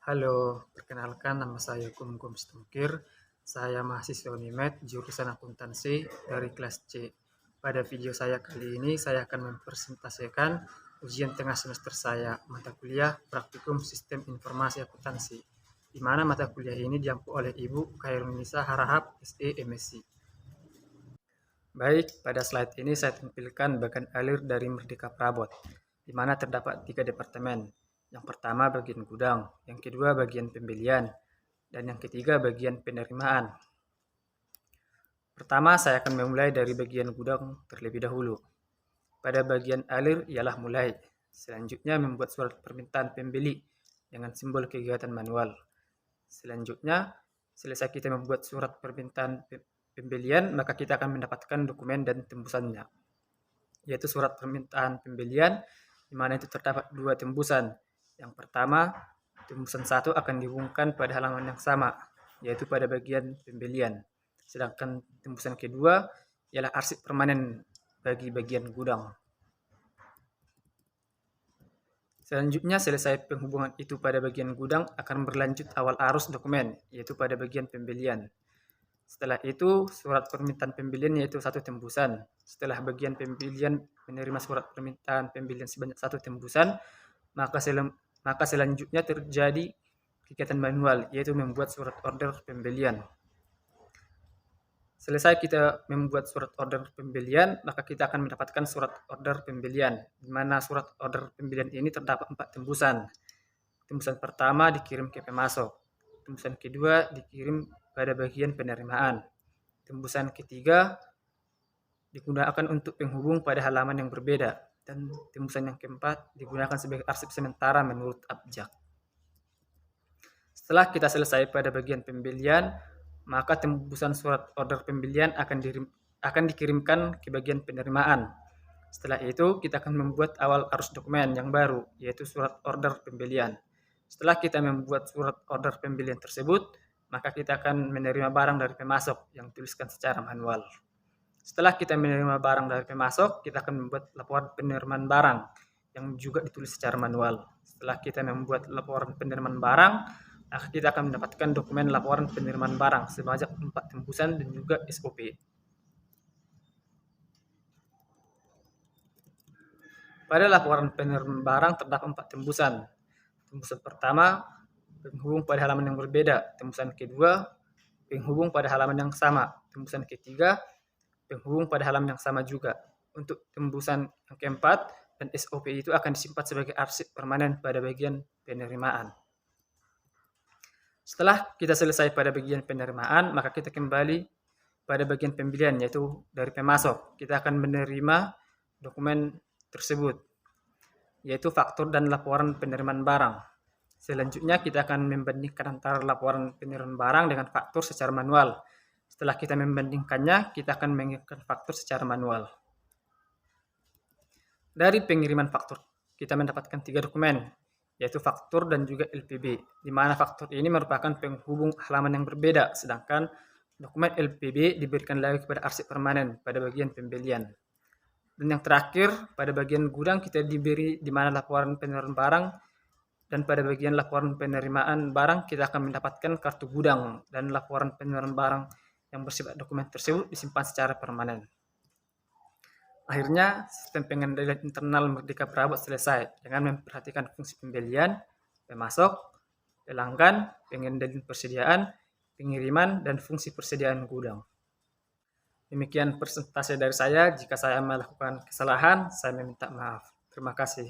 Halo, perkenalkan nama saya Gum Stumkir. Saya mahasiswa MIMED jurusan akuntansi dari kelas C. Pada video saya kali ini saya akan mempresentasikan ujian tengah semester saya mata kuliah Praktikum Sistem Informasi Akuntansi, di mana mata kuliah ini diampu oleh Ibu Khairunisa Harahap, SE MSc. Baik, pada slide ini saya tampilkan bagian alir dari Merdeka Prabot, di mana terdapat 3 departemen. Yang pertama bagian gudang, yang kedua bagian pembelian, dan yang ketiga bagian penerimaan. Pertama, saya akan memulai dari bagian gudang terlebih dahulu. Pada bagian alir ialah mulai. Selanjutnya membuat surat permintaan pembeli dengan simbol kegiatan manual. Selanjutnya, selesai kita membuat surat permintaan pembelian, maka kita akan mendapatkan dokumen dan tembusannya, yaitu surat permintaan pembelian, di mana itu terdapat 2 tembusan. Yang pertama, tembusan 1 akan dihubungkan pada halaman yang sama, yaitu pada bagian pembelian. Sedangkan tembusan kedua ialah arsip permanen bagi bagian gudang. Selanjutnya, selesai penghubungan itu pada bagian gudang, akan berlanjut awal arus dokumen, yaitu pada bagian pembelian. Setelah itu, surat permintaan pembelian yaitu 1 tembusan. Setelah bagian pembelian menerima surat permintaan pembelian sebanyak 1 tembusan, maka selanjutnya terjadi kegiatan manual, yaitu membuat surat order pembelian. Selesai kita membuat surat order pembelian, maka kita akan mendapatkan surat order pembelian, di mana surat order pembelian ini terdapat 4 tembusan. Tembusan pertama dikirim ke pemasok, tembusan kedua dikirim pada bagian penerimaan, tembusan ketiga digunakan untuk penghubung pada halaman yang berbeda, dan tembusan yang keempat digunakan sebagai arsip sementara menurut abjak. Setelah kita selesai pada bagian pembelian, maka tembusan surat order pembelian akan dikirimkan ke bagian penerimaan. Setelah itu, kita akan membuat awal arus dokumen yang baru, yaitu surat order pembelian. Setelah kita membuat surat order pembelian tersebut, maka kita akan menerima barang dari pemasok yang dituliskan secara manual. Setelah kita menerima barang dari pemasok, kita akan membuat laporan penerimaan barang yang juga ditulis secara manual. Setelah kita membuat laporan penerimaan barang, maka kita akan mendapatkan dokumen laporan penerimaan barang sebanyak 4 tembusan dan juga SOP. Pada laporan penerimaan barang terdapat 4 tembusan. Tembusan pertama, penghubung pada halaman yang berbeda. Tembusan kedua, penghubung pada halaman yang sama. Tembusan ketiga, penghubung pada halaman yang sama juga. Untuk tembusan yang keempat dan SOP itu akan disimpan sebagai arsip permanen pada bagian penerimaan. Setelah kita selesai pada bagian penerimaan, maka kita kembali pada bagian pembelian, yaitu dari pemasok. Kita akan menerima dokumen tersebut, yaitu faktur dan laporan penerimaan barang. Selanjutnya kita akan membandingkan antara laporan penerimaan barang dengan faktur secara manual. Setelah kita membandingkannya, kita akan mengirimkan faktur secara manual. Dari pengiriman faktur, kita mendapatkan 3 dokumen, yaitu faktur dan juga LPB, di mana faktur ini merupakan penghubung halaman yang berbeda, sedangkan dokumen LPB diberikan lagi kepada arsip permanen pada bagian pembelian. Dan yang terakhir, pada bagian gudang kita diberi di mana laporan penerimaan barang, dan pada bagian laporan penerimaan barang kita akan mendapatkan kartu gudang, dan laporan penerimaan barang yang bersifat dokumen tersebut disimpan secara permanen. Akhirnya, sistem pengendalian internal Merdeka Prabot selesai dengan memperhatikan fungsi pembelian, pemasok, pelanggan, pengendalian persediaan, pengiriman, dan fungsi persediaan gudang. Demikian presentasi dari saya. Jika saya melakukan kesalahan, saya meminta maaf. Terima kasih.